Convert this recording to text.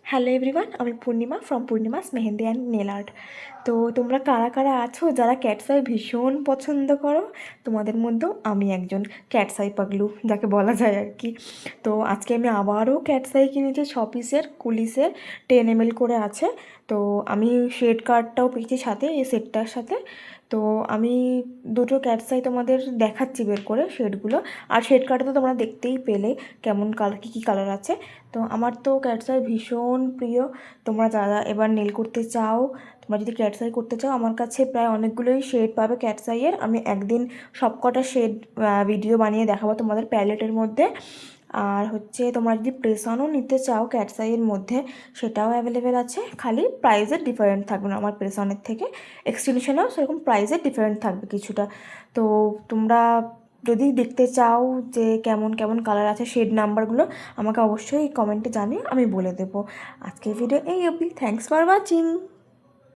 Hello everyone, আমি Purnima from Purnima's mehendi and nail art. তো তোমরা কারা কারা আছো যারা ক্যাটসাই ভীষণ পছন্দ করো? তোমাদের মধ্যেও আমি একজন ক্যাটসাই পাগলু যাকে বলা যায় আর কি। তো আজকে আমি আবারও ক্যাটসাই কিনেছি 6 পিসের কুলিসের 10 ml করে আছে। তো আমি শেড কার্ডটাও পেয়েছি সাথে, এই সেটটার সাথে। তো আমি দুটো ক্যাটসাই তোমাদের দেখাচ্ছি বের করে শেডগুলো। আর শেড কার্ডটা তো তোমরা দেখতেই পেলে কেমন কালার, কী কী কালার আছে। তো আমার তো ক্যাটসাই ভীষণ প্রিয়। তোমরা যারা এবার নেল করতে চাও, তোমরা যদি ক্যাটসাই করতে চাও, আমার কাছে প্রায় অনেকগুলোই শেড পাবে ক্যাটসাইয়ের। আমি একদিন সবকটা শেড ভিডিও বানিয়ে দেখাবো তোমাদের প্যালেটের মধ্যে। আর হচ্ছে তোমরা যদি প্রেস-অনও নিতে চাও ক্যাটসাইয়ের মধ্যে, সেটাও অ্যাভেলেবেল আছে। খালি প্রাইসের ডিফারেন্ট থাকবে না আমার প্রেস-অনের থেকে। এক্সটেনশনেও সেরকম প্রাইসের ডিফারেন্ট থাকবে কিছুটা। তো তোমরা যদি দেখতে চাও যে কেমন কেমন কালার আছে, শেড নাম্বারগুলো আমাকে অবশ্যই কমেন্টে জানিয়ে আমি বলে দেবো। আজকের ভিডিও এই অবধি। Thanks for watching.